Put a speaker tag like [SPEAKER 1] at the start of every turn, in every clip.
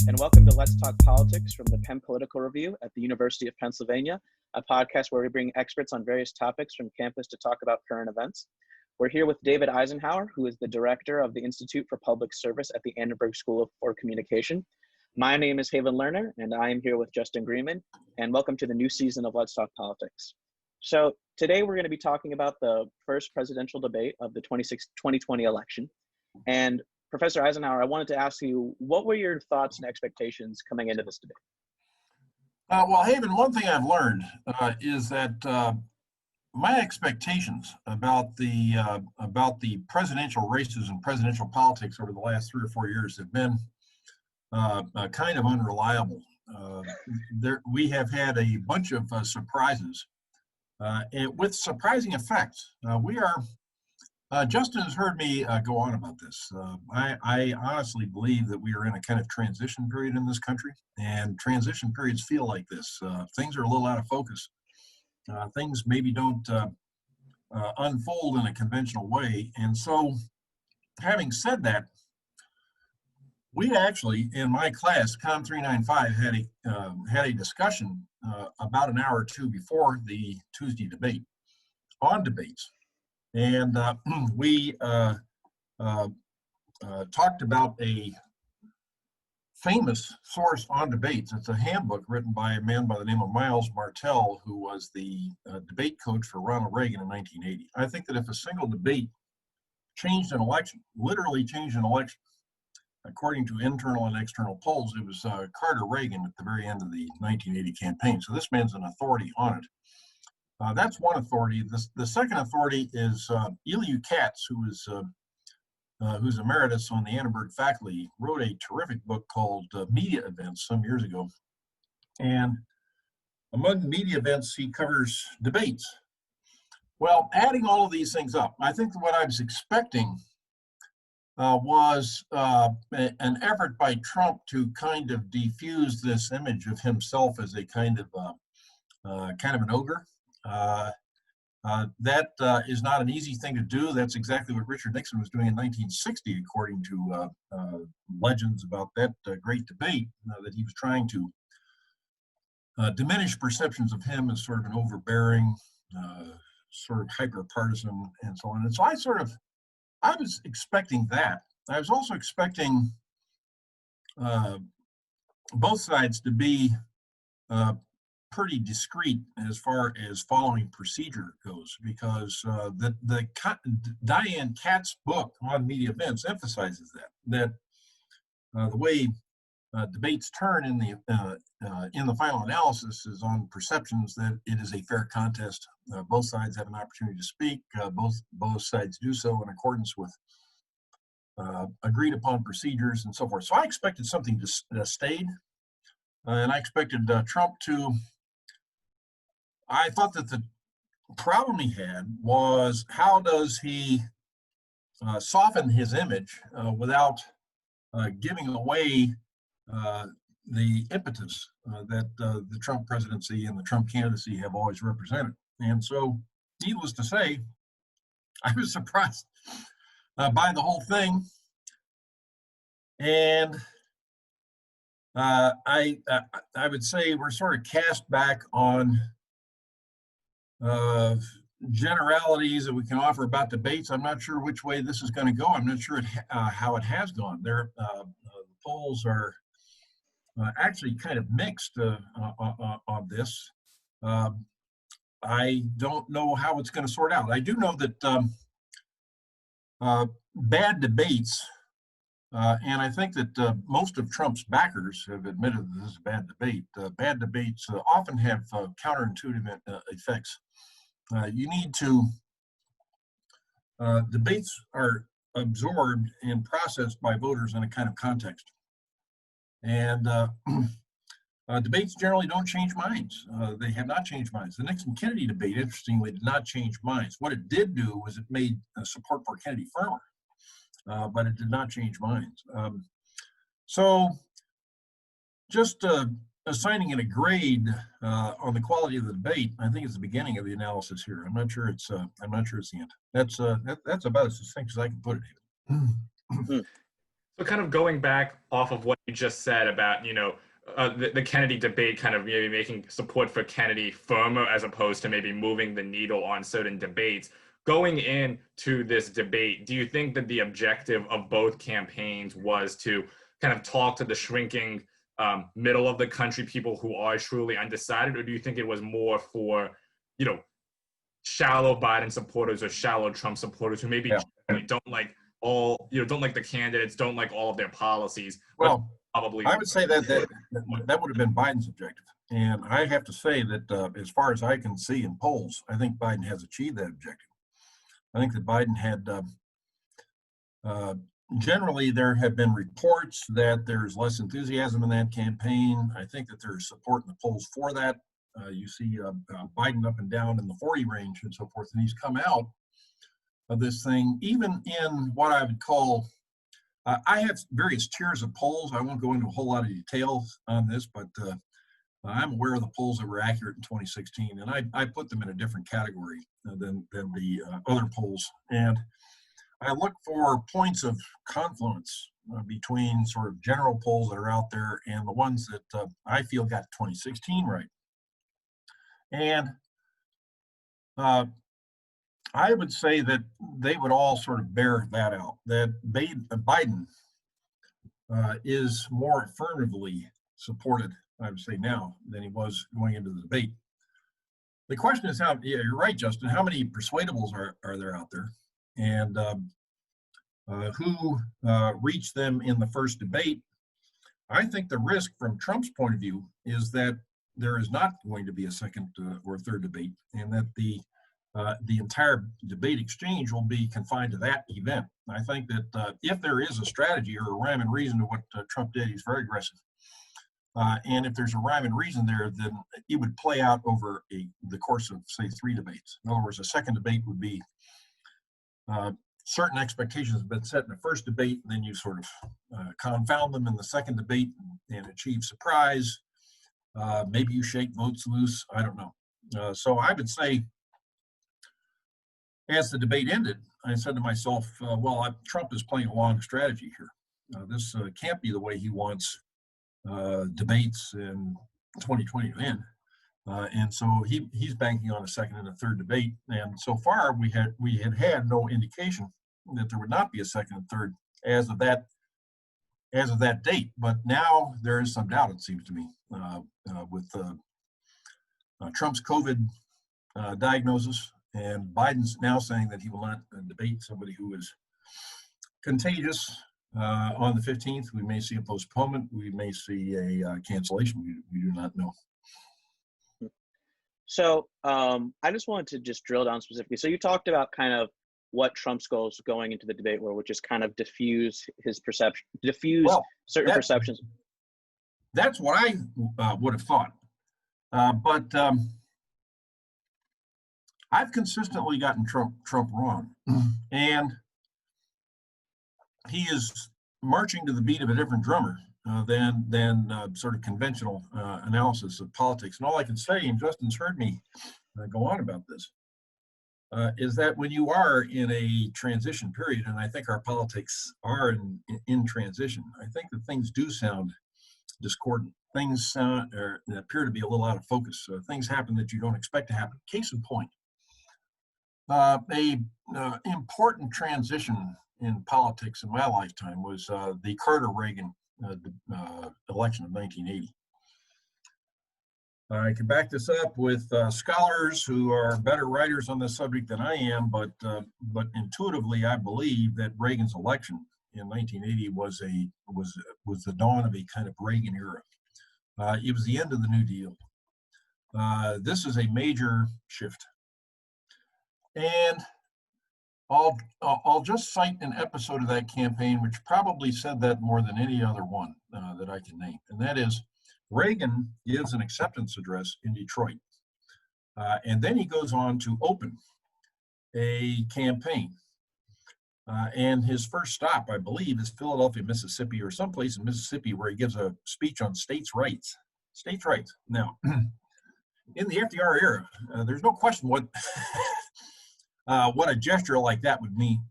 [SPEAKER 1] and welcome to Let's Talk Politics from the Penn Political Review at the University of Pennsylvania, a podcast where we bring experts on various topics from campus to talk about current events. We're here with David Eisenhower, who is the director of the Institute for Public Service at the Annenberg School for Communication. My name is Haven Lerner, and I am here with Justin Greenman, and welcome to the new season of Let's Talk Politics. So today we're going to be talking about the first presidential debate of the 2020 election. And Professor Eisenhower, I wanted to ask you, what were your thoughts and expectations coming into this debate?
[SPEAKER 2] Well, Haven, one thing I've learned is that my expectations about the presidential races and presidential politics over the last 3 or 4 years have been kind of unreliable. We have had a bunch of surprises, and with surprising effects. Justin has heard me go on about this. I honestly believe that we are in a kind of transition period in this country, and transition periods feel like this. Things are a little out of focus. Things maybe don't unfold in a conventional way. And so, having said that, we actually, in my class, Com 395, had a discussion about an hour or two before the Tuesday debate on debates. And we talked about a famous source on debates. It's a handbook written by a man by the name of Miles Martell, who was the debate coach for Ronald Reagan in 1980. I think that if a single debate changed an election, literally changed an election, according to internal and external polls, it was Carter Reagan at the very end of the 1980 campaign. So this man's an authority on it. That's one authority. The second authority is Elihu Katz, who's emeritus on the Annenberg faculty, wrote a terrific book called Media Events some years ago. And among media events, he covers debates. Well, adding all of these things up, I think what I was expecting was an effort by Trump to kind of defuse this image of himself as a kind of an ogre. That is not an easy thing to do. That's exactly what Richard Nixon was doing in 1960, according to legends about that great debate, that he was trying to diminish perceptions of him as sort of an overbearing, sort of hyper-partisan, and so on. And so I was expecting that. I was also expecting both sides to be pretty discreet as far as following procedure goes, because the Diane Katz book on media events emphasizes that the way debates turn in the final analysis is on perceptions that it is a fair contest. Both sides have an opportunity to speak. Both sides do so in accordance with agreed upon procedures and so forth. So I expected something to stayed, and I expected Trump to. I thought that the problem he had was, how does he soften his image without giving away the impetus that the Trump presidency and the Trump candidacy have always represented. And so, needless to say, I was surprised by the whole thing. And I would say we're sort of cast back on generalities that we can offer about debates. I'm not sure which way this is going to go. I'm not sure how it has gone. The polls are actually kind of mixed on this. I don't know how it's going to sort out. I do know that bad debates, and I think that most of Trump's backers have admitted that this is a bad debate. Bad debates often have counterintuitive effects. You need to, debates are absorbed and processed by voters in a kind of context. And debates generally don't change minds. They have not changed minds. The Nixon-Kennedy debate, interestingly, did not change minds. What it did do was it made support for Kennedy firmer, but it did not change minds. So just assigning it a grade on the quality of the debate, I think it's the beginning of the analysis here. I'm not sure it's the end. That's about as succinct as I can put it.
[SPEAKER 3] So kind of going back off of what you just said about, the Kennedy debate kind of maybe making support for Kennedy firmer as opposed to maybe moving the needle on certain debates. Going into this debate, do you think that the objective of both campaigns was to kind of talk to the shrinking middle of the country, people who are truly undecided, or do you think it was more for, you know, shallow Biden supporters or shallow Trump supporters who maybe don't like don't like the candidates, don't like all of their policies?
[SPEAKER 2] Well,
[SPEAKER 3] probably
[SPEAKER 2] I would say that would have been Biden's objective. And I have to say that as far as I can see in polls, I think Biden has achieved that objective. I think that Biden had, generally there have been reports that there's less enthusiasm in that campaign. I think that there's support in the polls for that. You see Biden up and down in the 40 range and so forth, and he's come out of this thing, even in what I would call, I have various tiers of polls. I won't go into a whole lot of details on this, but I'm aware of the polls that were accurate in 2016, and I put them in a different category than the other polls. And I look for points of confluence between sort of general polls that are out there and the ones that I feel got 2016 right. And I would say that they would all sort of bear that out, that Biden is more affirmatively supported, I would say now, than he was going into the debate. The question is how, yeah, you're right, Justin, how many persuadables are there out there? And who reached them in the first debate? I think the risk from Trump's point of view is that there is not going to be a second or third debate, and that the entire debate exchange will be confined to that event. I think that if there is a strategy or a rhyme and reason to what Trump did, he's very aggressive. And if there's a rhyme and reason there, then it would play out over the course of, say, 3 debates. In other words, a second debate would be certain expectations have been set in the first debate, and then you sort of confound them in the second debate and achieve surprise. Maybe you shake votes loose. I don't know. So I would say, as the debate ended, I said to myself, Trump is playing a long strategy here. This can't be the way he wants debates in 2020 to end. And so he's banking on a second and a third debate. And so far, we had no indication that there would not be a second and third as of that date. But now there is some doubt, it seems to me, with Trump's COVID diagnosis. And Biden's now saying that he will not debate somebody who is contagious on the 15th. We may see a postponement. We may see a cancellation. We do not know.
[SPEAKER 1] So I just wanted to just drill down specifically. So you talked about kind of what Trump's goals going into the debate were, which is kind of diffuse his perception, certain perceptions.
[SPEAKER 2] That's what I would have thought. But I've consistently gotten Trump wrong, and he is marching to the beat of a different drummer than sort of conventional analysis of politics. And all I can say, and Justin's heard me go on about this, is that when you are in a transition period, and I think our politics are in transition, I think that things do sound discordant. Things appear to be a little out of focus. Things happen that you don't expect to happen. Case in point, important transition in politics in my lifetime was the Carter-Reagan election of 1980. I can back this up with scholars who are better writers on this subject than I am, but intuitively I believe that Reagan's election in 1980 was the dawn of a kind of Reagan era. It was the end of the New Deal. This is a major shift. And I'll just cite an episode of that campaign which probably said that more than any other one that I can name. And that is, Reagan gives an acceptance address in Detroit. And then he goes on to open a campaign. And his first stop, I believe, is Philadelphia, Mississippi, or someplace in Mississippi, where he gives a speech on states' rights. States' rights. Now, in the FDR era, there's no question what a gesture like that would mean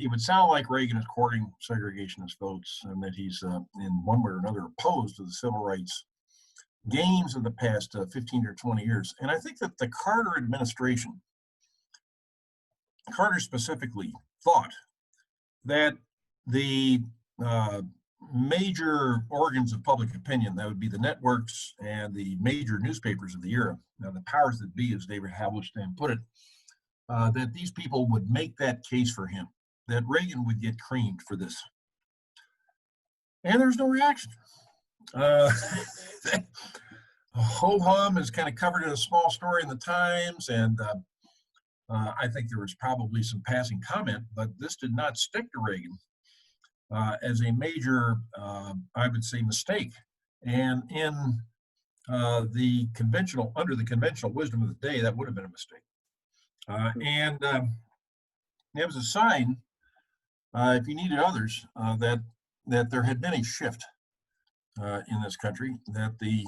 [SPEAKER 2] it would sound like Reagan is courting segregationist votes and that he's in one way or another opposed to the civil rights gains of the past 15 or 20 years. And I think that the Carter administration, Carter specifically, thought that the major organs of public opinion, that would be the networks and the major newspapers of the era, the powers that be, as David Halberstam put it, that these people would make that case for him, that Reagan would get creamed for this. And there's no reaction. Ho-hum is kind of covered in a small story in the Times, and I think there was probably some passing comment, but this did not stick to Reagan as a major, I would say, mistake. And in under the conventional wisdom of the day, that would have been a mistake. And it was a sign, if you needed others, that there had been a shift in this country, that the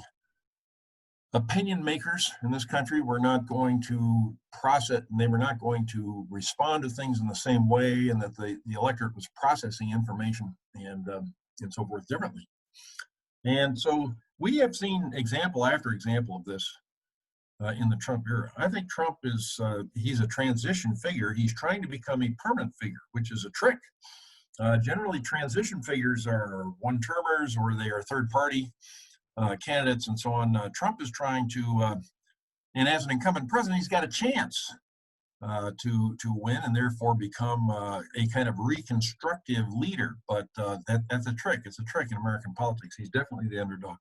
[SPEAKER 2] opinion makers in this country were not going to process, and they were not going to respond to things in the same way, and that the electorate was processing information and so forth differently. And so we have seen example after example of this in the Trump era. I think Trump is, he's a transition figure. He's trying to become a permanent figure, which is a trick. Generally, transition figures are one-termers or they are third-party candidates and so on. Trump is trying to, and as an incumbent president, he's got a chance to win and therefore become a kind of reconstructive leader. But that's a trick. It's a trick in American politics. He's definitely the underdog.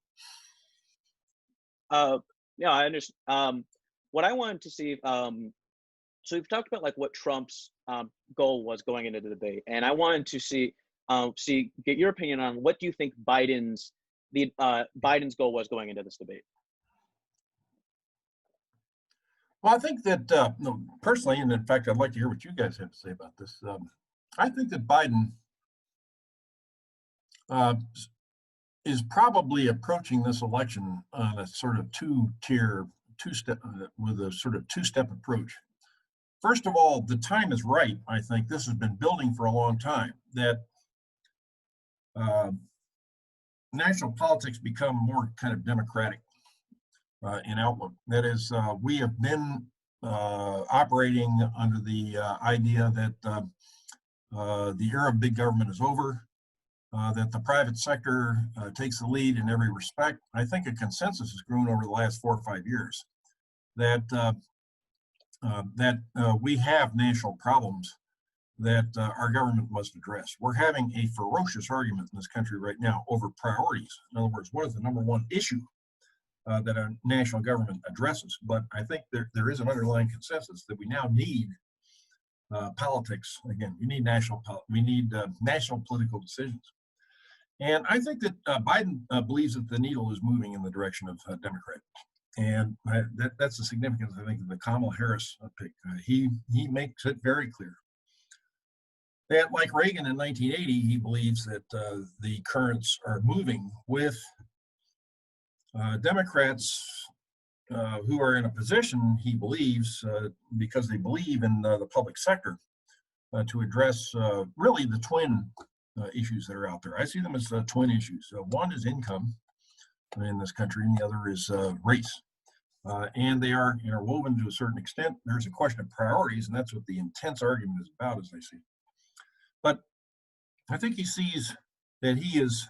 [SPEAKER 1] Yeah, I understand. What I wanted to see, so we've talked about like what Trump's goal was going into the debate, and I wanted to get your opinion on what do you think Biden's goal was going into this debate.
[SPEAKER 2] Well, I think that no, personally, and in fact, I'd like to hear what you guys have to say about this. I think that Biden is probably approaching this election on a sort of two-step approach. First of all, the time is right. I think this has been building for a long time, that national politics become more kind of democratic in outlook. That is, we have been operating under the idea that the era of big government is over, that the private sector takes the lead in every respect. I think a consensus has grown over the last 4 or 5 years that we have national problems that our government must address. We're having a ferocious argument in this country right now over priorities. In other words, what is the number one issue that a national government addresses? But I think there is an underlying consensus that we now need politics. Again, we need national political decisions. And I think that Biden believes that the needle is moving in the direction of Democrat. And that's the significance, I think, of the Kamala Harris pick. He makes it very clear that, like Reagan in 1980, he believes that the currents are moving with Democrats who are in a position, he believes, because they believe in the public sector, to address really the twin issues that are out there. I see them as twin issues. One is income in this country, and the other is race. And they are interwoven to a certain extent. There's a question of priorities, and that's what the intense argument is about, as I see. But I think he sees that he is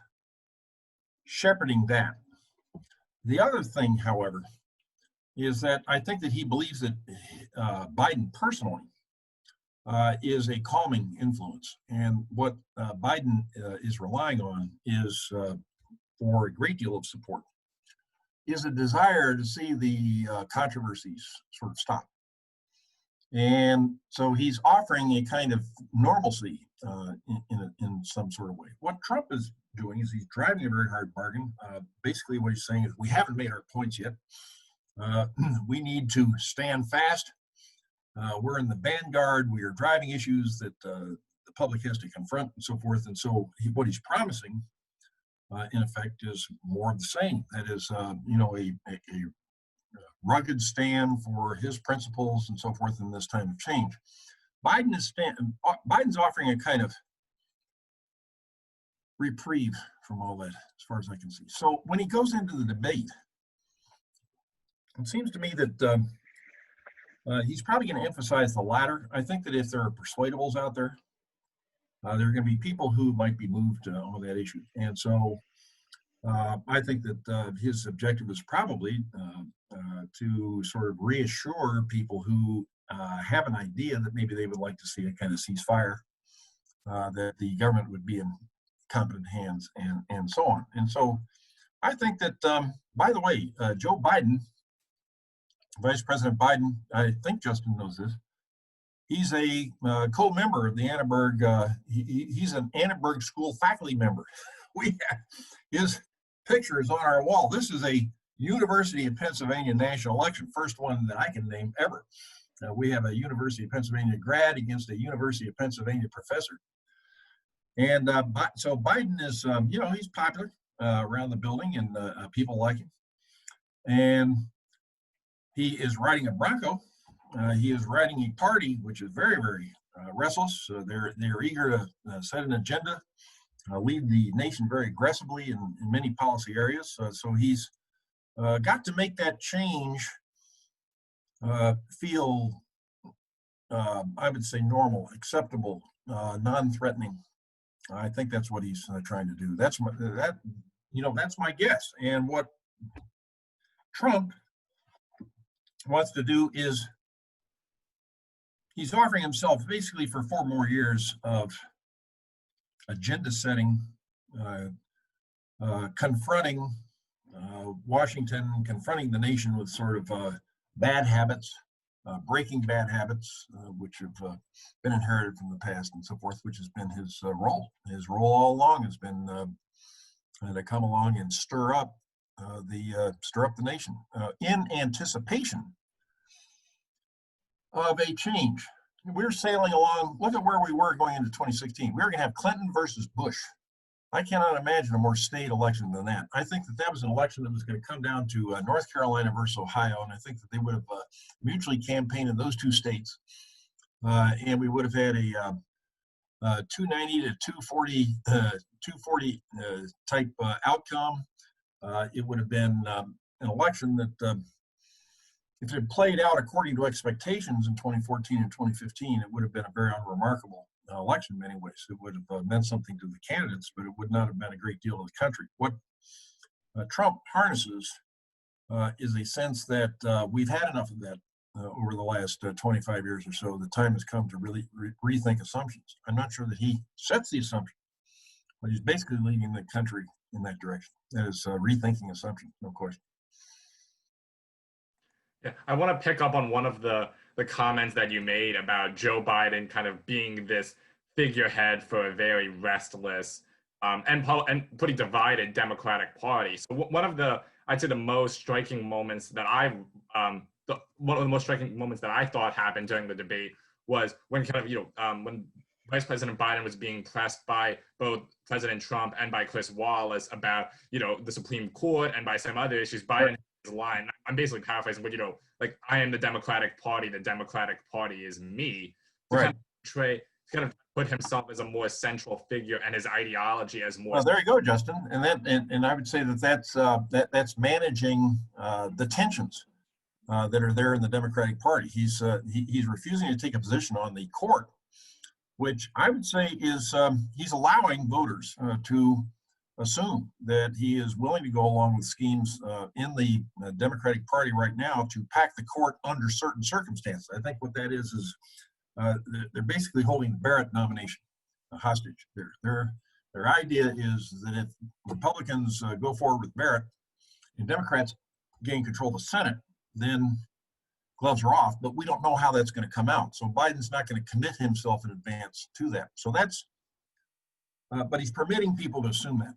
[SPEAKER 2] shepherding that. The other thing, however, is that I think that he believes that Biden personally is a calming influence. And what Biden is relying on is, for a great deal of support, is a desire to see the controversies sort of stop. And so he's offering a kind of normalcy in some sort of way. What Trump is doing is he's driving a very hard bargain. Basically what he's saying is, we haven't made our points yet. We need to stand fast. We're in the vanguard. We are driving issues that the public has to confront and so forth. And so what he's promising, in effect, is more of the same. That is, a rugged stand for his principles and so forth in this time of change. Biden's offering a kind of reprieve from all that, as far as I can see. So when he goes into the debate, it seems to me that he's probably going to emphasize the latter. I think that if there are persuadables out there, there are going to be people who might be moved on that issue. And so I think that his objective is probably to sort of reassure people who have an idea that maybe they would like to see a kind of ceasefire, that the government would be in competent hands, and so on. And so I think that, by the way, Joe Biden, Vice President Biden, I think Justin knows this, he's a co-member of the Annenberg, he's an Annenberg School faculty member. His picture is on our wall. This is a University of Pennsylvania national election, first one that I can name ever. We have a University of Pennsylvania grad against a University of Pennsylvania professor. And so Biden is, he's popular around the building, and people like him. And he is riding a Bronco. He is riding a party which is very, very restless. They're eager to set an agenda, lead the nation very aggressively in many policy areas. So he's got to make that change feel, I would say, normal, acceptable, non-threatening. I think that's what he's trying to do. That's my guess. And what Trump wants to do is he's offering himself basically for 4 more years of agenda setting, confronting Washington, confronting the nation with sort of bad habits, breaking bad habits, which have been inherited from the past and so forth, which has been his role. His role all along has been to come along and stir up the nation in anticipation of a change. We're sailing along. Look at where we were going into 2016. We were going to have Clinton versus Bush. I cannot imagine a more staid election than that. I think that was an election that was going to come down to North Carolina versus Ohio, and I think that they would have mutually campaigned in those 2 states, and we would have had a 290 to 240 type outcome. It would have been an election that, if it played out according to expectations in 2014 and 2015, it would have been a very unremarkable election in many ways. It would have meant something to the candidates, but it would not have meant a great deal to the country. What Trump harnesses is a sense that we've had enough of that over the last 25 years or so. The time has come to really rethink assumptions. I'm not sure that he sets the assumption, but he's basically leading the country in that direction. That is rethinking assumptions, no question.
[SPEAKER 3] Yeah, I want to pick up on one of the comments that you made about Joe Biden kind of being this figurehead for a very restless and pretty divided Democratic Party. So one of I'd say the most striking moments that one of the most striking moments that I thought happened during the debate was when when Vice President Biden was being pressed by both President Trump and by Chris Wallace about, the Supreme Court and by some other issues. Biden line, I'm basically paraphrasing, but I am the Democratic Party, the Democratic Party is me.
[SPEAKER 2] Right.
[SPEAKER 3] Kind of put himself as a more central figure and his ideology as more.
[SPEAKER 2] Well, there you go, Justin. And I would say that's managing the tensions that are there in the Democratic Party. He's refusing to take a position on the court, which I would say is he's allowing voters to assume that he is willing to go along with schemes in the Democratic Party right now to pack the court under certain circumstances. I think what that is they're basically holding the Barrett nomination hostage. Their idea is that if Republicans go forward with Barrett and Democrats gain control of the Senate, then gloves are off, but we don't know how that's going to come out. So Biden's not going to commit himself in advance to that. So that's, but he's permitting people to assume that.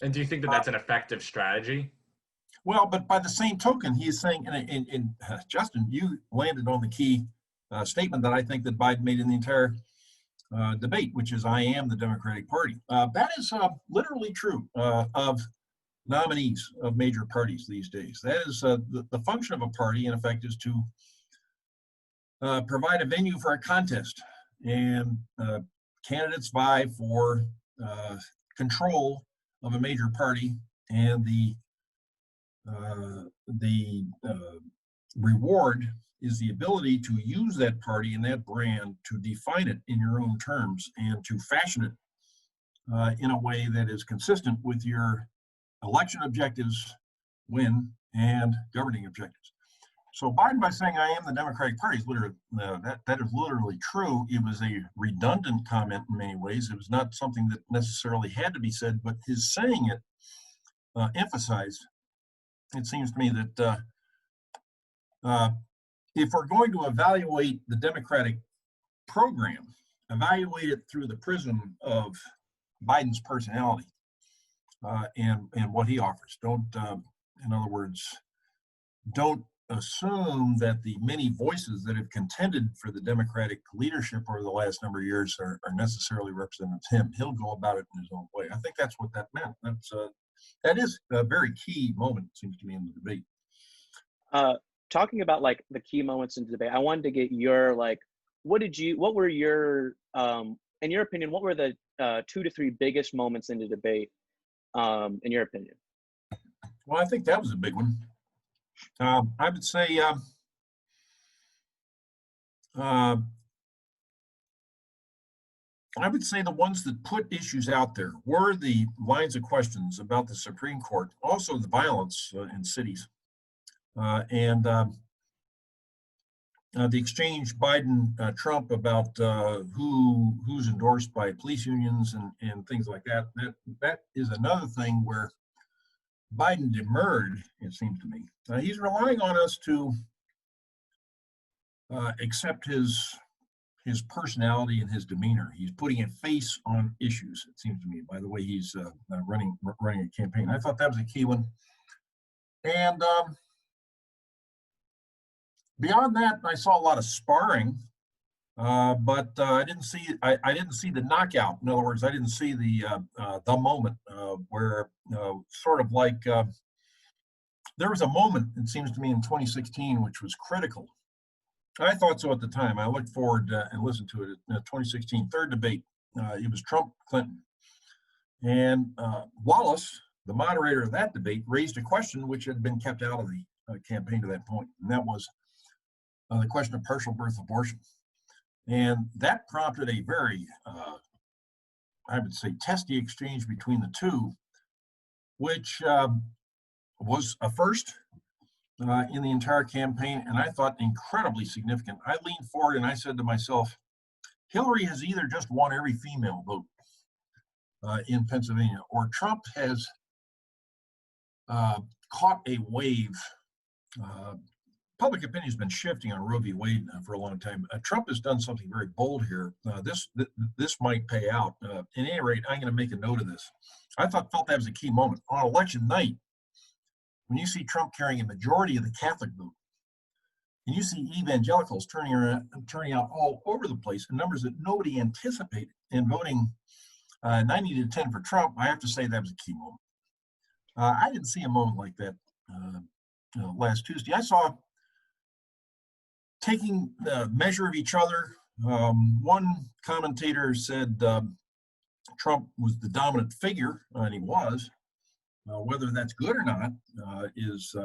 [SPEAKER 3] And do you think that that's an effective strategy?
[SPEAKER 2] Well, but by the same token, he's saying, and Justin, you landed on the key statement that I think that Biden made in the entire debate, which is, I am the Democratic Party. That is literally true of nominees of major parties these days. That is the function of a party, in effect, is to provide a venue for a contest and candidates vie for control of a major party, and the reward is the ability to use that party and that brand to define it in your own terms and to fashion it in a way that is consistent with your election objectives, win, and governing objectives. So Biden, by saying I am the Democratic Party, is literally, that is literally true. It was a redundant comment in many ways. It was not something that necessarily had to be said, but his saying it emphasized, it seems to me, that if we're going to evaluate the Democratic program, evaluate it through the prism of Biden's personality and what he offers. Don't, in other words, don't assume that the many voices that have contended for the Democratic leadership over the last number of years are necessarily representatives of him. He'll go about it in his own way. I think that's what that meant. That is a very key moment, it seems to me, in the debate.
[SPEAKER 1] Talking about like the key moments in the debate, I wanted to get your what were your in your opinion, what were the 2 to 3 biggest moments in the debate in your opinion?
[SPEAKER 2] Well, I think that was a big one. I would say the ones that put issues out there were the lines of questions about the Supreme Court, also the violence in cities, and the exchange Biden-Trump about who's endorsed by police unions and things like that. That is another thing where Biden demurred, it seems to me. He's relying on us to accept his personality and his demeanor. He's putting a face on issues, it seems to me, by the way he's running a campaign. I thought that was a key one. And beyond that, I saw a lot of sparring, but I didn't see the knockout. In other words, I didn't see the moment where sort of like there was a moment, it seems to me, in 2016, which was critical. I thought so at the time. I looked forward and listened to it in the 2016 third debate. It was Trump-Clinton. And Wallace, the moderator of that debate, raised a question which had been kept out of the campaign to that point, and that was the question of partial birth abortion. And that prompted a very, I would say, testy exchange between the two, which was a first in the entire campaign, and I thought incredibly significant. I leaned forward and I said to myself, Hillary has either just won every female vote in Pennsylvania, or Trump has caught a wave. Public opinion has been shifting on Roe v. Wade for a long time. Trump has done something very bold here. This might pay out. At any rate, I'm going to make a note of this. I felt that was a key moment. On election night, when you see Trump carrying a majority of the Catholic vote, and you see evangelicals turning out all over the place in numbers that nobody anticipated, and voting 90 to 10 for Trump, I have to say that was a key moment. I didn't see a moment like that last Tuesday. I saw taking the measure of each other. One commentator said Trump was the dominant figure, and he was. Whether that's good or not is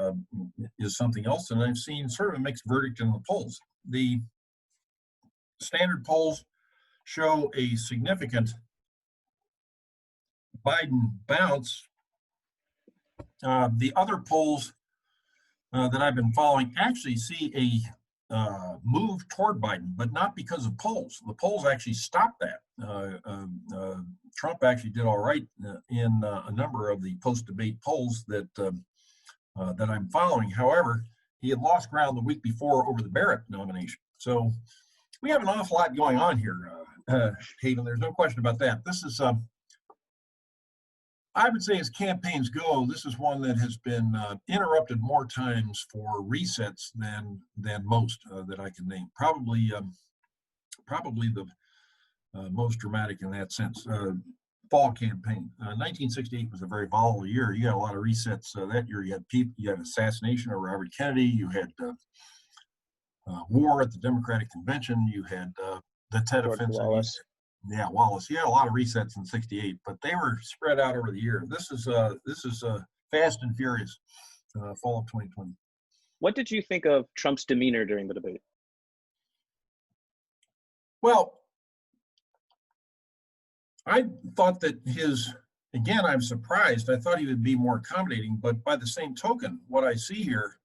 [SPEAKER 2] something else, and I've seen sort of a mixed verdict in the polls. The standard polls show a significant Biden bounce. The other polls that I've been following actually see a move toward Biden, but not because of polls. The polls actually stopped that. Trump actually did all right in a number of the post-debate polls that I'm following. However, he had lost ground the week before over the Barrett nomination. So we have an awful lot going on here, Hayden. There's no question about that. This is, I would say, as campaigns go, this is one that has been interrupted more times for resets than most that I can name. Probably the most dramatic in that sense. Fall campaign. 1968 was a very volatile year. You had a lot of resets that year. You had assassination of Robert Kennedy. You had war at the Democratic Convention. You had the Tet
[SPEAKER 1] George
[SPEAKER 2] offensive.
[SPEAKER 1] Wallace.
[SPEAKER 2] Yeah, Wallace. He had a lot of resets in '68, but they were spread out over the year. This is Fast and Furious, fall of 2020.
[SPEAKER 1] What did you think of Trump's demeanor during the debate?
[SPEAKER 2] Well, I thought that again, I'm surprised. I thought he would be more accommodating, but by the same token, what I see here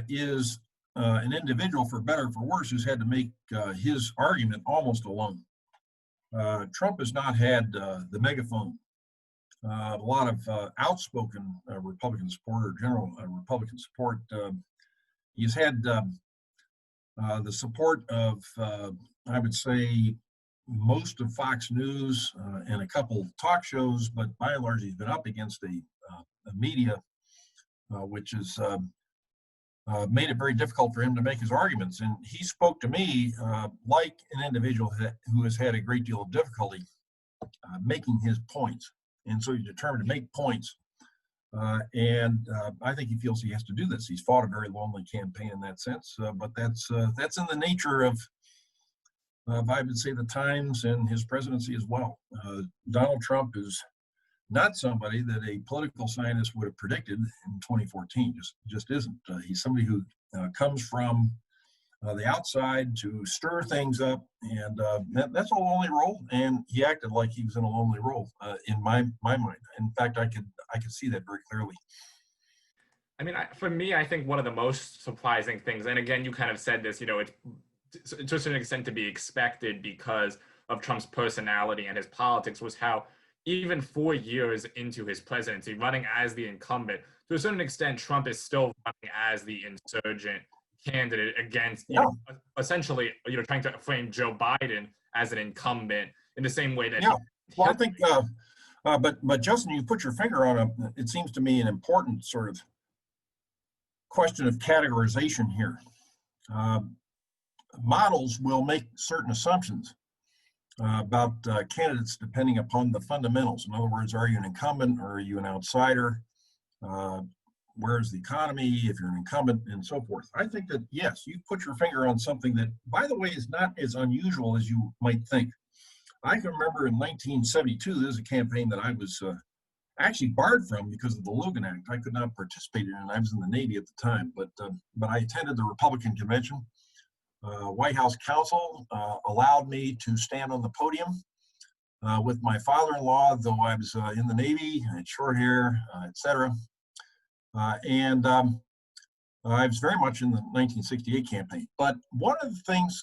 [SPEAKER 2] is an individual, for better or for worse, who's had to make his argument almost alone. Trump has not had the megaphone. A lot of outspoken Republican support or general Republican support. He's had the support of, I would say, most of Fox News and a couple talk shows, but by and large, he's been up against a media which has made it very difficult for him to make his arguments. And he spoke to me like an individual who has had a great deal of difficulty making his points. And so he's determined to make points. And I think he feels he has to do this. He's fought a very lonely campaign in that sense, but that's in the nature of I would say, the times and his presidency as well. Donald Trump is not somebody that a political scientist would have predicted in 2014. Just isn't. He's somebody who comes from the outside to stir things up, and that's a lonely role. And he acted like he was in a lonely role in my mind. In fact, I could see that very clearly.
[SPEAKER 3] I mean, for me, I think one of the most surprising things, and again, you kind of said this, it's to a certain extent to be expected because of Trump's personality and his politics, was how even 4 years into his presidency, running as the incumbent, to a certain extent, Trump is still running as the insurgent candidate against, essentially, trying to frame Joe Biden as an incumbent in the same way that.
[SPEAKER 2] Yeah. Well, I think, but Justin, you put your finger on it seems to me, an important sort of question of categorization here. Models will make certain assumptions about candidates depending upon the fundamentals. In other words, are you an incumbent or are you an outsider? Where's the economy if you're an incumbent, and so forth. I think that, yes, you put your finger on something that, by the way, is not as unusual as you might think. I can remember in 1972, there was a campaign that I was actually barred from because of the Logan Act. I could not participate in it. I was in the Navy at the time, but I attended the Republican convention. White House counsel allowed me to stand on the podium with my father-in-law, though I was in the Navy, I had short hair, etc. And I was very much in the 1968 campaign. But one of the things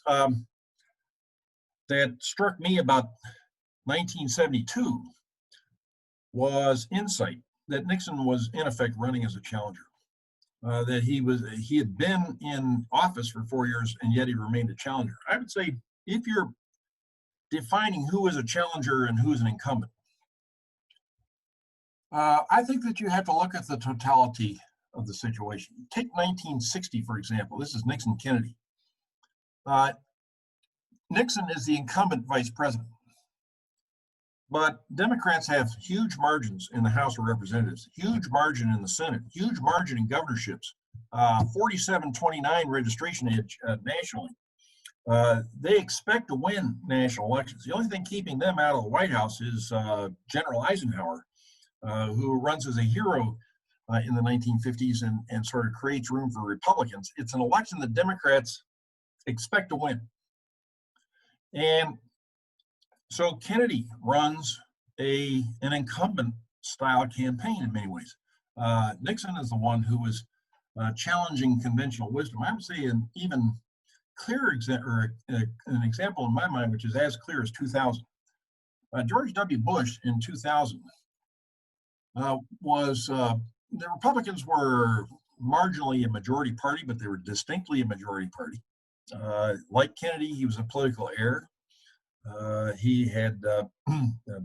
[SPEAKER 2] that struck me about 1972 was insight that Nixon was in effect running as a challenger. That he had been in office for 4 years and yet he remained a challenger. I would say, if you're defining who is a challenger and who is an incumbent, I think that you have to look at the totality of the situation. Take 1960, for example. This is Nixon Kennedy. Nixon is the incumbent vice president. But Democrats have huge margins in the House of Representatives, huge margin in the Senate, huge margin in governorships, 47-29 registration age nationally. They expect to win national elections. The only thing keeping them out of the White House is General Eisenhower, who runs as a hero in the 1950s and sort of creates room for Republicans. It's an election that Democrats expect to win. And so Kennedy runs an incumbent style campaign in many ways. Nixon is the one who was challenging conventional wisdom. I would say an even clearer an example in my mind, which is as clear as 2000. George W. Bush in 2000 the Republicans were marginally a majority party, but they were distinctly a majority party. Like Kennedy, he was a political heir. He had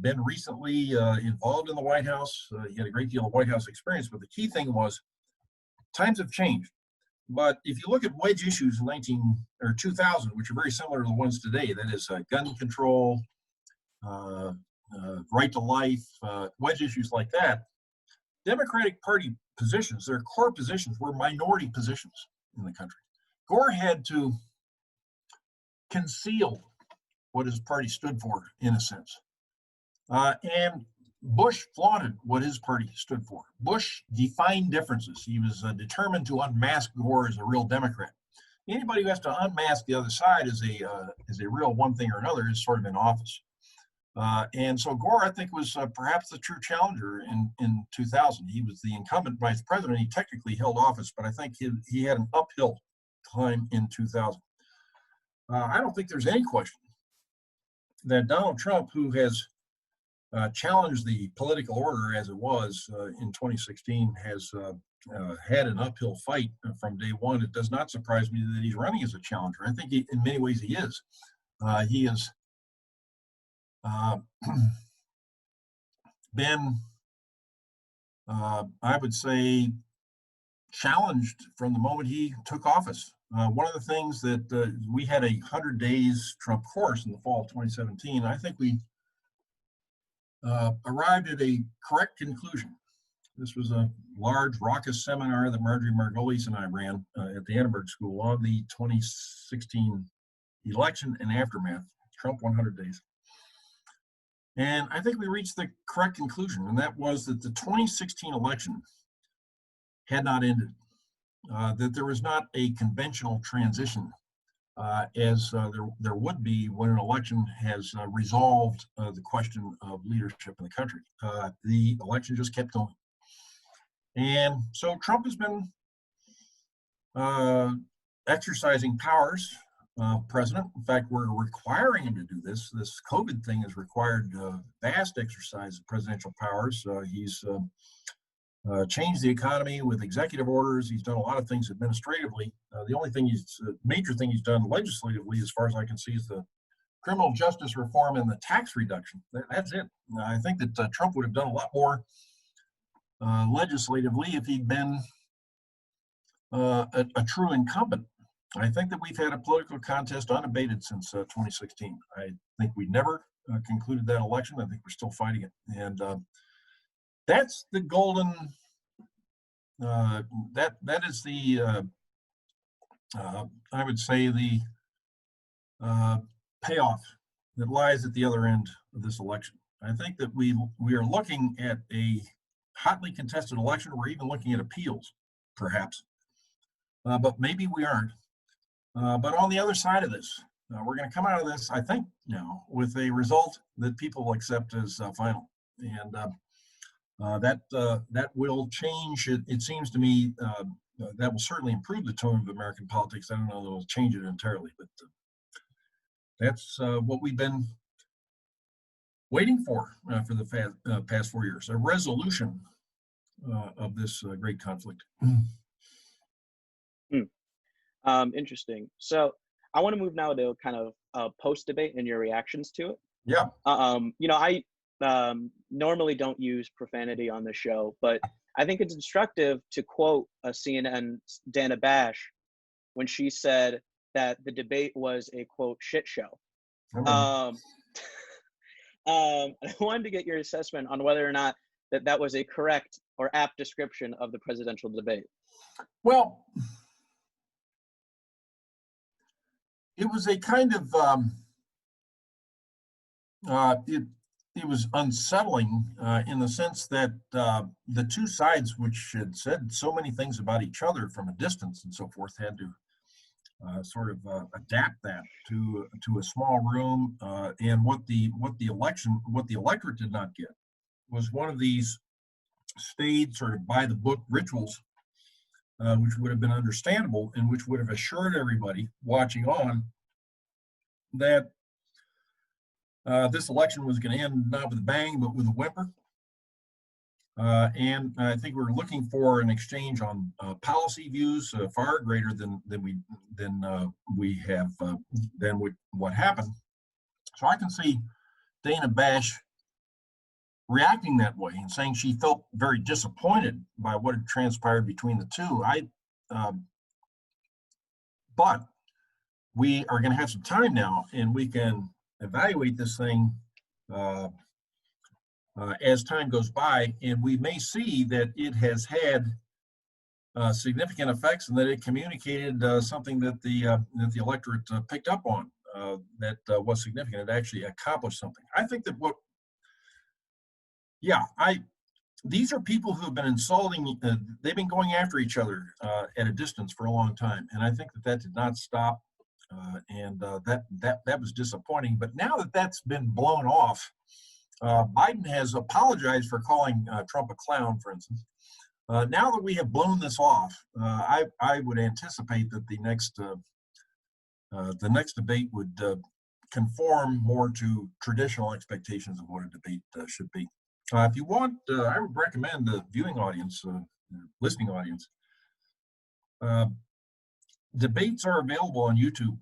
[SPEAKER 2] been recently involved in the White House. He had a great deal of White House experience, but the key thing was times have changed. But if you look at wedge issues in 2000, which are very similar to the ones today, that is gun control, right to life, wedge issues like that, Democratic Party positions, their core positions, were minority positions in the country. Gore had to concealed what his party stood for, in a sense. And Bush flaunted what his party stood for. Bush defined differences. He was determined to unmask Gore as a real Democrat. Anybody who has to unmask the other side as a real one thing or another is sort of in office. And so Gore, I think, was perhaps the true challenger in 2000. He was the incumbent vice president. He technically held office, but I think he had an uphill climb in 2000. I don't think there's any question that Donald Trump, who has challenged the political order as it was in 2016, has had an uphill fight from day one. It does not surprise me that he's running as a challenger. I think in many ways he is. He has been, I would say, challenged from the moment he took office. One of the things that we had 100 days Trump course in the fall of 2017. I think we arrived at a correct conclusion. This was a large, raucous seminar that Marjorie Margolis and I ran at the Annenberg School on the 2016 election and aftermath, Trump 100 days. And I think we reached the correct conclusion, and that was that the 2016 election had not ended, that there was not a conventional transition as there would be when an election has resolved the question of leadership in the country. The election just kept going. And so Trump has been exercising powers, president. In fact, we're requiring him to do this. This COVID thing has required vast exercise of presidential powers. He's changed the economy with executive orders. He's done a lot of things administratively. The only thing major thing he's done legislatively, as far as I can see, is the criminal justice reform and the tax reduction. That's it. I think that Trump would have done a lot more legislatively if he'd been a true incumbent. I think that we've had a political contest unabated since 2016. I think we never concluded that election. I think we're still fighting it. And that's the golden, that is the, I would say, the payoff that lies at the other end of this election. I think that we are looking at a hotly contested election. We're even looking at appeals, perhaps, but maybe we aren't. But on the other side of this, we're going to come out of this, I think, now with a result that people will accept as final, and that will change. It seems to me that will certainly improve the tone of American politics. I don't know that it'll change it entirely, but that's what we've been waiting for the past 4 years, a resolution of this great conflict.
[SPEAKER 1] Interesting. So I want to move now to kind of post-debate and your reactions to it.
[SPEAKER 2] Yeah.
[SPEAKER 1] I normally don't use profanity on the show, but I think it's instructive to quote a CNN's Dana Bash when she said that the debate was a, quote, shit show. I wanted to get your assessment on whether or not that was a correct or apt description of the presidential debate.
[SPEAKER 2] Well, it was a kind of, it was unsettling in the sense that the two sides, which had said so many things about each other from a distance and so forth, had to sort of adapt that to a small room. And what the electorate did not get was one of these staid sort of by the book rituals, which would have been understandable and which would have assured everybody watching on that this election was going to end not with a bang, but with a whimper. And I think we're looking for an exchange on policy views far greater than what happened. So I can see Dana Bash reacting that way and saying she felt very disappointed by what had transpired between the two. But we are going to have some time now, and we can evaluate this thing as time goes by, and we may see that it has had significant effects and that it communicated something that the electorate picked up on. that was significant. It actually accomplished something. I think that these are people who have been insulting, they've been going after each other at a distance for a long time. And I think that did not stop. That was disappointing. But now that that's been blown off, Biden has apologized for calling Trump a clown, for instance. Now that we have blown this off, I would anticipate that the next debate would conform more to traditional expectations of what a debate should be. If you want, I would recommend the viewing audience, listening audience. Debates are available on YouTube.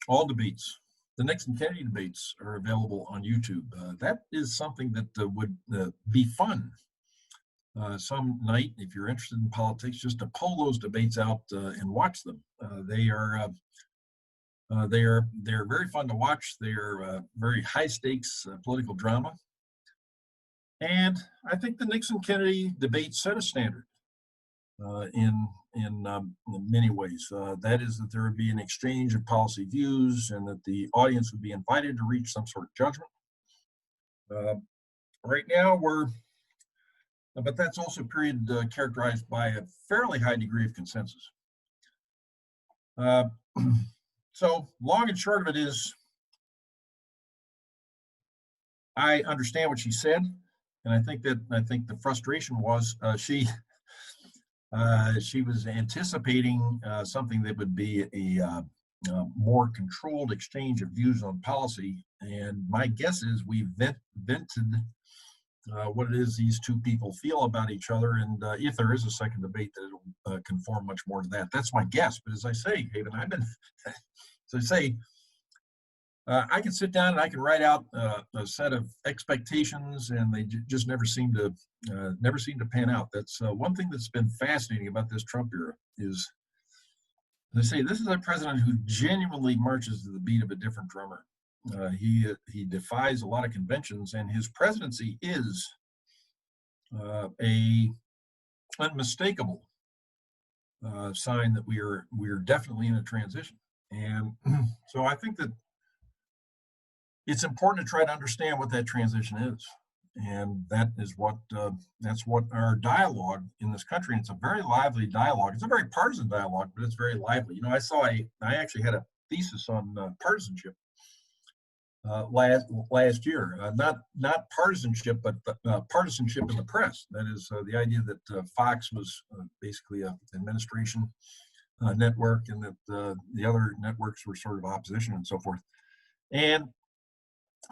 [SPEAKER 2] All debates. The Nixon Kennedy debates are available on YouTube. That is something that would be fun some night, if you're interested in politics, just to pull those debates out and watch them. They're very fun to watch. They're very high stakes political drama. And I think the Nixon Kennedy debate set a standard in many ways. That is that there would be an exchange of policy views and that the audience would be invited to reach some sort of judgment. Right now but that's also a period characterized by a fairly high degree of consensus. So long and short of it is, I understand what she said, and I think the frustration was she was anticipating something that would be a more controlled exchange of views on policy, and my guess is we vented what it is these two people feel about each other, and if there is a second debate, that it'll conform much more to that. That's my guess. But as I say, Haven, I can sit down and I can write out a set of expectations, and they just never seem to pan out. That's one thing that's been fascinating about this Trump era is, they say this is a president who genuinely marches to the beat of a different drummer. He defies a lot of conventions, and his presidency is a unmistakable sign that we are definitely in a transition. And so I think that it's important to try to understand what that transition is, and that's what our dialogue in this country. And it's a very lively dialogue. It's a very partisan dialogue, but it's very lively. I actually had a thesis on partisanship last year, not partisanship, but partisanship in the press. That is the idea that Fox was basically an administration network, and that the other networks were sort of opposition and so forth. And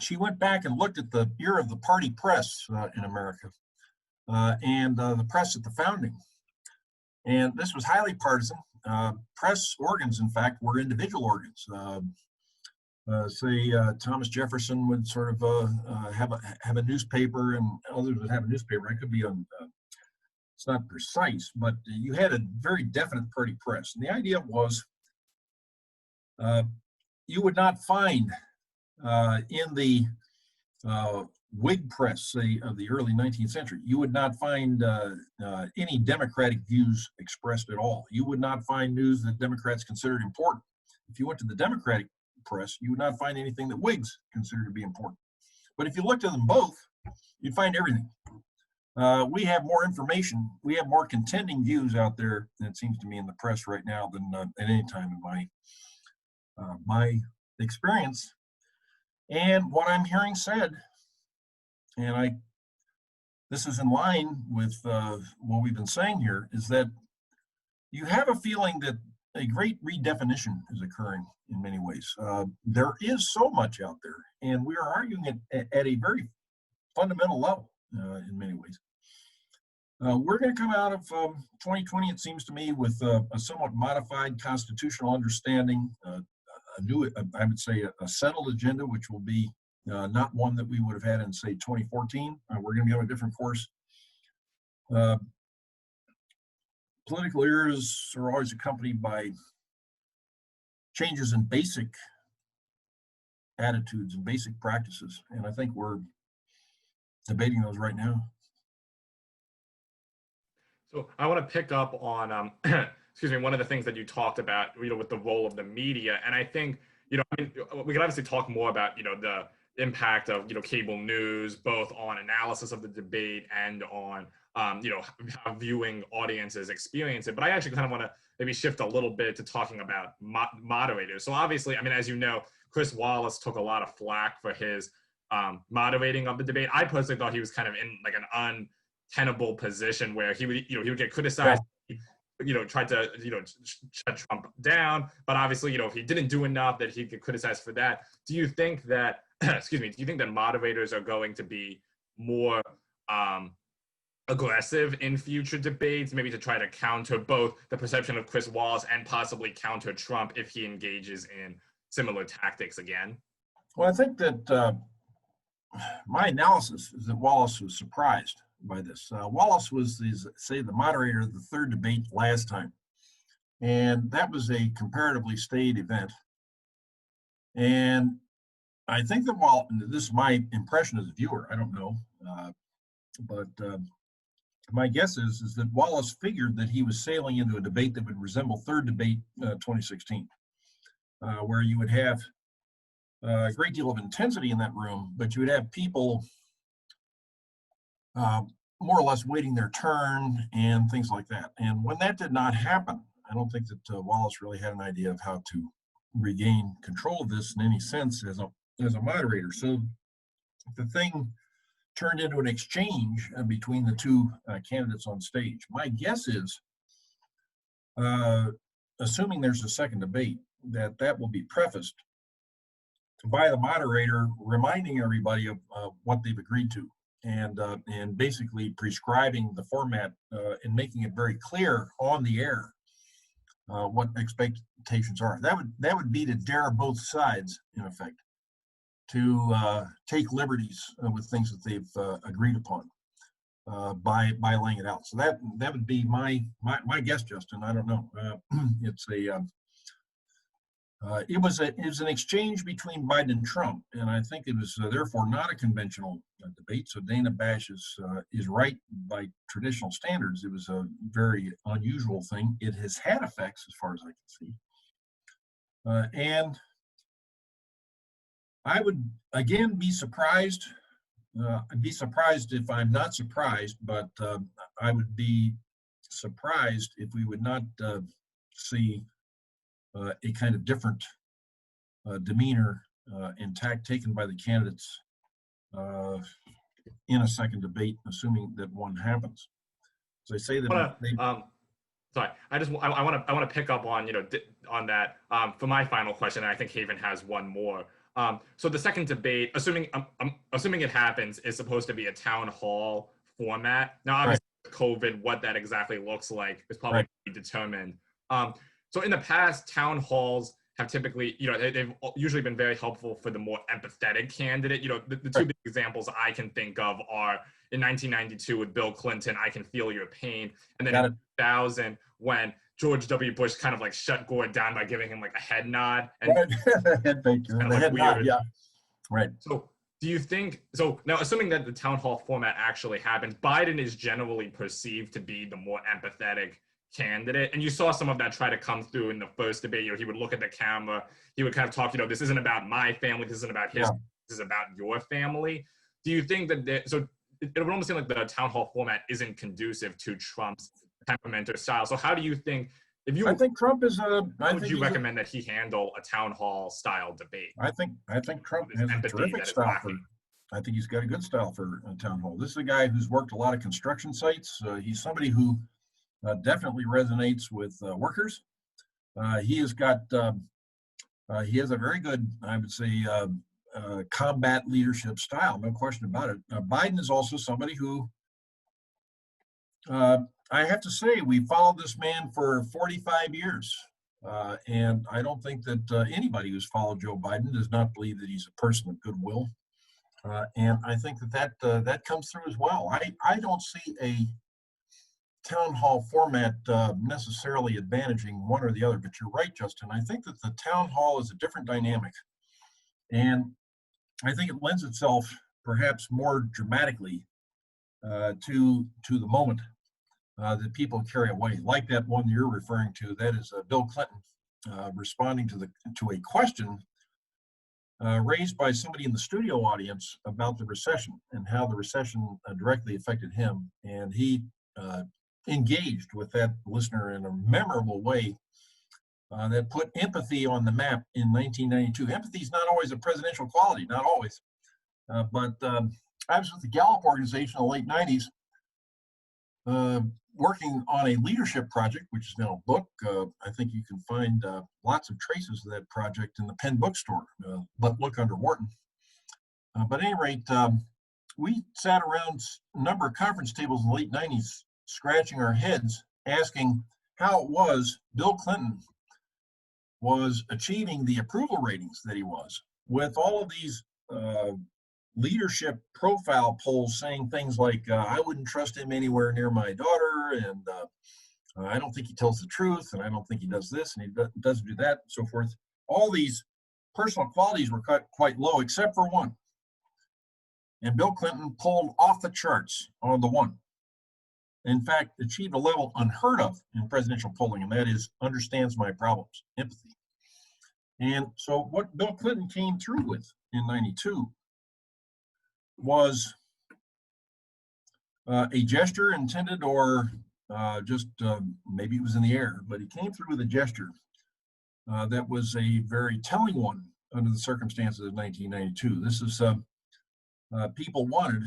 [SPEAKER 2] she went back and looked at the era of the party press in America and the press at the founding. And this was highly partisan. Press organs, in fact, were individual organs. Thomas Jefferson would sort of have a newspaper, and others would have a newspaper. It could be on, it's not precise, but you had a very definite party press. And the idea was you would not find in the Whig press, say, of the early 19th century, you would not find any Democratic views expressed at all. You would not find news that Democrats considered important. If you went to the Democratic press, you would not find anything that Whigs considered to be important. But if you looked at them both, you'd find everything. We have more information. We have more contending views out there, it seems to me, in the press right now than at any time in my experience. And what I'm hearing said, and this is in line with what we've been saying here, is that you have a feeling that a great redefinition is occurring in many ways. There is so much out there, and we are arguing it at a very fundamental level in many ways. We're going to come out of 2020, it seems to me, with a somewhat modified constitutional understanding, I would say, a settled agenda, which will be not one that we would have had in, say, 2014. We're going to be on a different course. Political eras are always accompanied by changes in basic attitudes and basic practices, and I think we're debating those right now.
[SPEAKER 3] So I want to pick up on, excuse me, one of the things that you talked about, with the role of the media. And I think, I mean, we can obviously talk more about, the impact of, cable news, both on analysis of the debate and on, how viewing audiences experience it. But I actually kind of want to maybe shift a little bit to talking about moderators. So obviously, I mean, as you know, Chris Wallace took a lot of flack for his moderating of the debate. I personally thought he was kind of in like an untenable position where he would get criticized. Tried to, shut Trump down, but obviously, he didn't do enough that he'd get criticized for that. Do you think that, excuse me, do you think that moderators are going to be more aggressive in future debates, maybe to try to counter both the perception of Chris Wallace and possibly counter Trump if he engages in similar tactics again?
[SPEAKER 2] Well, I think that my analysis is that Wallace was surprised by this. Wallace was, the moderator of the third debate last time, and that was a comparatively staid event. And I think that this is my impression as a viewer, I don't know, but my guess is that Wallace figured that he was sailing into a debate that would resemble third debate 2016, where you would have a great deal of intensity in that room, but you would have people more or less waiting their turn and things like that. And when that did not happen, I don't think that Wallace really had an idea of how to regain control of this in any sense as a moderator. So the thing turned into an exchange between the two candidates on stage. My guess is, assuming there's a second debate, that will be prefaced by the moderator reminding everybody of what they've agreed to, and basically prescribing the format and making it very clear on the air what expectations are. That would be to dare both sides, in effect, to take liberties with things that they've agreed upon by laying it out. So that would be my guess, Justin. I don't know. It was an exchange between Biden and Trump, and I think it was therefore not a conventional debate. So Dana Bash is right by traditional standards. It was a very unusual thing. It has had effects as far as I can see, and I would again be surprised. I'd be surprised if I'm not surprised, but I would be surprised if we would not see a kind of different demeanor and tact taken by the candidates in a second debate, assuming that one happens. As I say that.
[SPEAKER 3] Sorry, I want to pick up on on that for my final question, and I think Haven has one more. So the second debate, assuming it happens, is supposed to be a town hall format. Now, obviously, with COVID, what that exactly looks like is probably to be determined. So in the past, town halls have typically, they've usually been very helpful for the more empathetic candidate. The two big examples I can think of are in 1992 with Bill Clinton, I Can Feel Your Pain, and then in 2000 when George W. Bush kind of like shut Gore down by giving him like a head nod. And
[SPEAKER 2] head nod, yeah. Right.
[SPEAKER 3] So do you think, so now assuming that the town hall format actually happens, Biden is generally perceived to be the more empathetic candidate, and you saw some of that try to come through in the first debate. He would look at the camera, he would kind of talk, this isn't about my family, this isn't about his, this is about your family. Do you think that so it would almost seem like the town hall format isn't conducive to Trump's temperament or style? So how do you think,
[SPEAKER 2] I think Trump is
[SPEAKER 3] how would you recommend that he handle a town hall style debate?
[SPEAKER 2] I think Trump has a terrific style I think he's got a good style for a town hall. This is a guy who's worked a lot of construction sites. He's somebody who definitely resonates with workers. He has a very good, I would say, combat leadership style, no question about it. Biden is also somebody who, I have to say, we followed this man for 45 years. And I don't think that anybody who's followed Joe Biden does not believe that he's a person of goodwill. And I think that comes through as well. I don't see a town hall format necessarily advantaging one or the other, but you're right, Justin. I think that the town hall is a different dynamic, and I think it lends itself perhaps more dramatically to the moment that people carry away, like that one you're referring to. That is Bill Clinton responding to a question raised by somebody in the studio audience about the recession and how the recession directly affected him. And he engaged with that listener in a memorable way that put empathy on the map in 1992. Empathy is not always a presidential quality, not always. But I was with the Gallup organization in the late 90s, working on a leadership project, which is now a book. I think you can find lots of traces of that project in the Penn bookstore, but look under Wharton. But at any rate, we sat around a number of conference tables in the late 90s, scratching our heads, asking how it was Bill Clinton was achieving the approval ratings that he was, with all of these leadership profile polls saying things like, I wouldn't trust him anywhere near my daughter, and I don't think he tells the truth, and I don't think he does this, and he doesn't do that, and so forth. All these personal qualities were quite low, except for one. And Bill Clinton pulled off the charts on the one. In fact, achieved a level unheard of in presidential polling, and that is understands my problems, empathy. And so what Bill Clinton came through with in 92 was a gesture intended, or just maybe it was in the air, but he came through with a gesture that was a very telling one under the circumstances of 1992. This is people wanted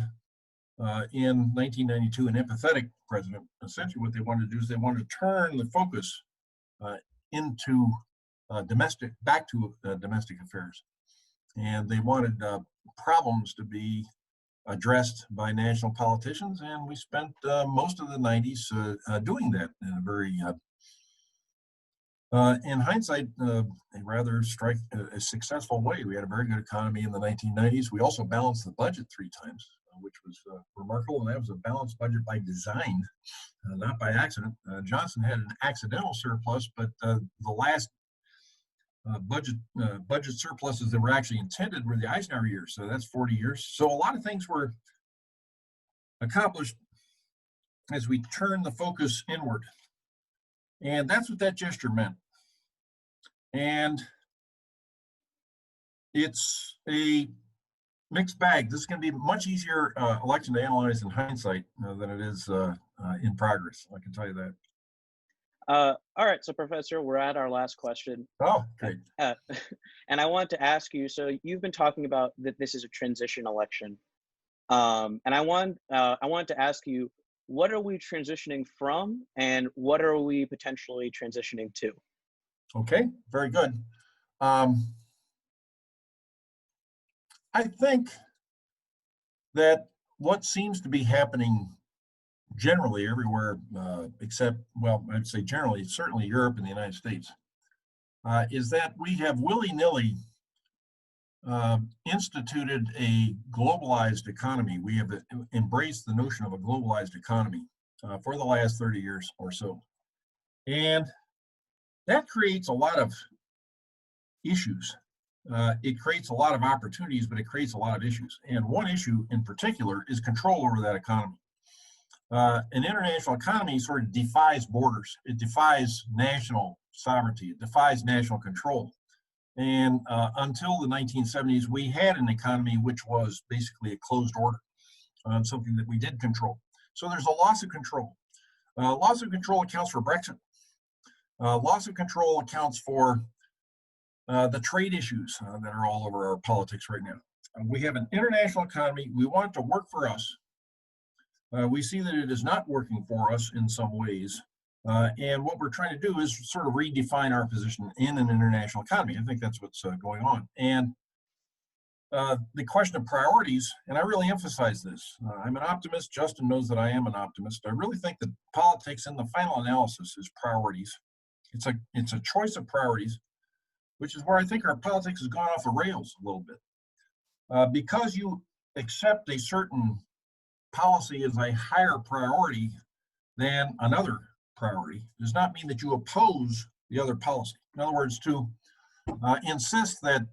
[SPEAKER 2] in 1992 an empathetic president. Essentially what they wanted to do is they wanted to turn the focus into back to domestic affairs. And they wanted problems to be addressed by national politicians, and we spent most of the 90s doing that in a very, in hindsight, a rather a successful way. We had a very good economy in the 1990s. We also balanced the budget 3 times, which was remarkable, and that was a balanced budget by design, not by accident. Johnson had an accidental surplus, but the last budget surpluses that were actually intended were the Eisenhower years, so that's 40 years. So a lot of things were accomplished as we turned the focus inward, and that's what that gesture meant. And it's a mixed bag. This is going to be a much easier election to analyze in hindsight than it is in progress. I can tell you that.
[SPEAKER 1] All right, so Professor, we're at our last question.
[SPEAKER 2] Oh, great.
[SPEAKER 1] And I want to ask you, so you've been talking about that this is a transition election. And I want to ask you, what are we transitioning from, and what are we potentially transitioning to?
[SPEAKER 2] Okay, very good. I think that what seems to be happening generally everywhere, except, well, I'd say generally, certainly Europe and the United States, is that we have willy-nilly instituted a globalized economy. We have embraced the notion of a globalized economy for the last 30 years or so. And that creates a lot of issues. It creates a lot of opportunities, but it creates a lot of issues. And one issue in particular is control over that economy. An international economy sort of defies borders. It defies national sovereignty. It defies national control. And until the 1970s, we had an economy which was basically a closed order, something that we did control. So there's a loss of control. Loss of control accounts for Brexit. Loss of control accounts for the trade issues that are all over our politics right now. We have an international economy. We want it to work for us. We see that it is not working for us in some ways. And what we're trying to do is sort of redefine our position in an international economy. I think that's what's going on. And the question of priorities, and I really emphasize this, I'm an optimist. Justin knows that I am an optimist. I really think that politics in the final analysis is priorities. It's a choice of priorities, which is where I think our politics has gone off the rails a little bit. Because you accept a certain policy as a higher priority than another priority does not mean that you oppose the other policy. In other words, to insist that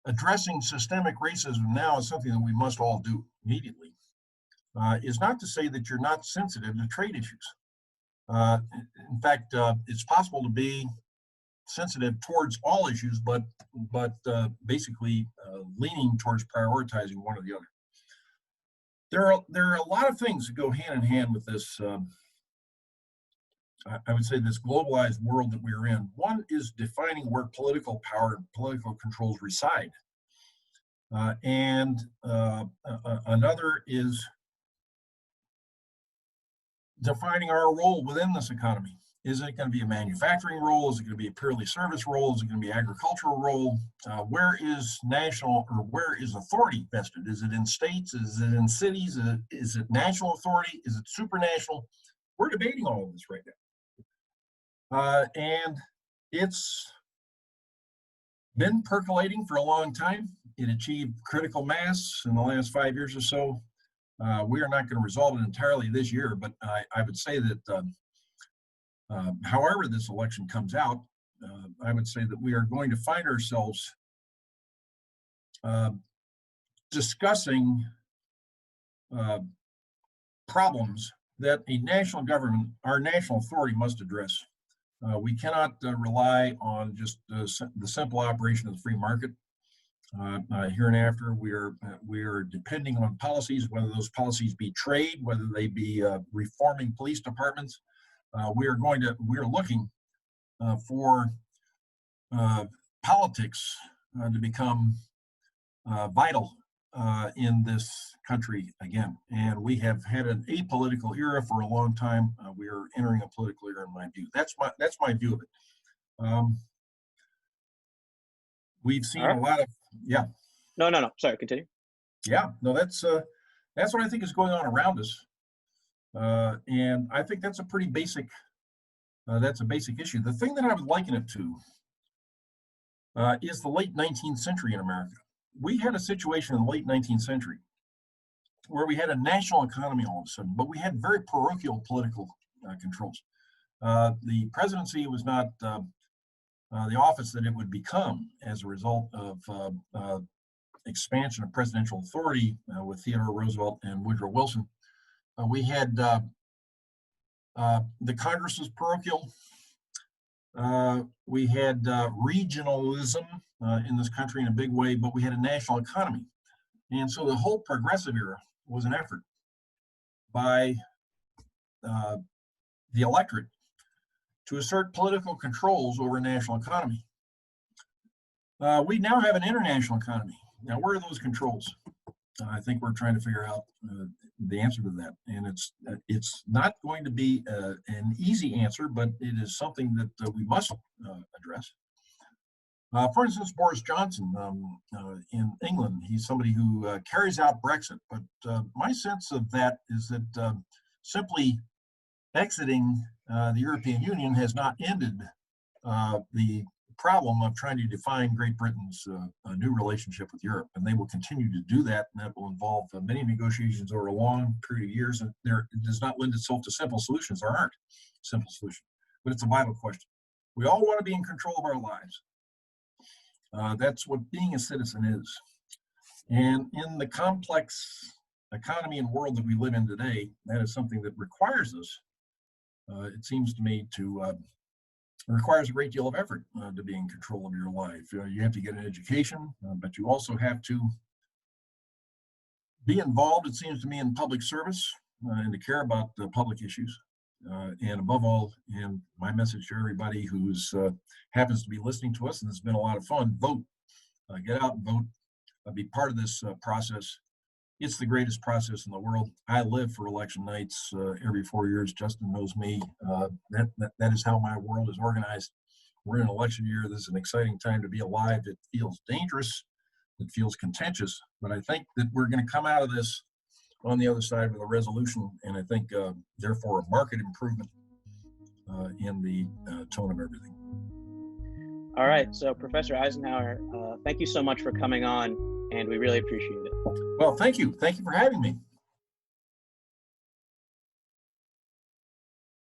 [SPEAKER 2] addressing systemic racism now is something that we must all do immediately is not to say that you're not sensitive to trade issues. In fact, it's possible to be sensitive towards all issues, but basically leaning towards prioritizing one or the other. There are a lot of things that go hand in hand with this. I would say this globalized world that we're in. One is defining where political power and political controls reside, and another is defining our role within this economy. Is it going to be a manufacturing role? Is it going to be a purely service role? Is it going to be an agricultural role? Where is national, or where is authority vested? Is it in states? Is it in cities? Is it national authority? Is it supranational? We're debating all of this right now. And it's been percolating for a long time. It achieved critical mass in the last 5 years or so. We are not going to resolve it entirely this year, but I would say that however this election comes out, I would say that we are going to find ourselves discussing problems that a national government, our national authority, must address. We cannot rely on just the simple operation of the free market. Hereinafter, we are depending on policies, whether those policies be trade, whether they be reforming police departments. We are looking for politics to become vital in this country again. And we have had an apolitical era for a long time. We are entering a political era, in my view. That's my view of it. We've seen a lot of, yeah.
[SPEAKER 1] No. Sorry, continue.
[SPEAKER 2] Yeah, no, that's what I think is going on around us. And I think that's a pretty basic, that's a basic issue. The thing that I would liken it to is the late 19th century in America. We had a situation in the late 19th century where we had a national economy all of a sudden, but we had very parochial political controls. The presidency was not the office that it would become as a result of expansion of presidential authority with Theodore Roosevelt and Woodrow Wilson. We had the Congress was parochial. We had regionalism in this country in a big way, but we had a national economy. And so the whole progressive era was an effort by the electorate to assert political controls over a national economy. We now have an international economy. Now, where are those controls? I think we're trying to figure out the answer to that. And it's not going to be an easy answer, but it is something that we must address. For instance, Boris Johnson in England, he's somebody who carries out Brexit. But my sense of that is that simply exiting the European Union has not ended the problem of trying to define Great Britain's new relationship with Europe. And they will continue to do that, and that will involve many negotiations over a long period of years. And it does not lend itself to simple solutions. There aren't simple solutions, but it's a vital question. We all want to be in control of our lives. That's what being a citizen is. And in the complex economy and world that we live in today, that is something that requires us, it seems to me, to requires a great deal of effort to be in control of your life. You have to get an education, but you also have to be involved, it seems to me, in public service and to care about public issues. And above all, and my message to everybody who's happens to be listening to us, and it's been a lot of fun, vote. Get out and vote. Be part of this process. It's the greatest process in the world. I live for election nights every 4 years. Justin knows me. That is how my world is organized. We're in an election year. This is an exciting time to be alive. It feels dangerous. It feels contentious. But I think that we're going to come out of this on the other side with a resolution, and I think, therefore, a marked improvement in the tone of everything.
[SPEAKER 1] All right. So, Professor Eisenhower, thank you so much for coming on, and we really appreciate it.
[SPEAKER 2] Well, thank you. Thank you for having me.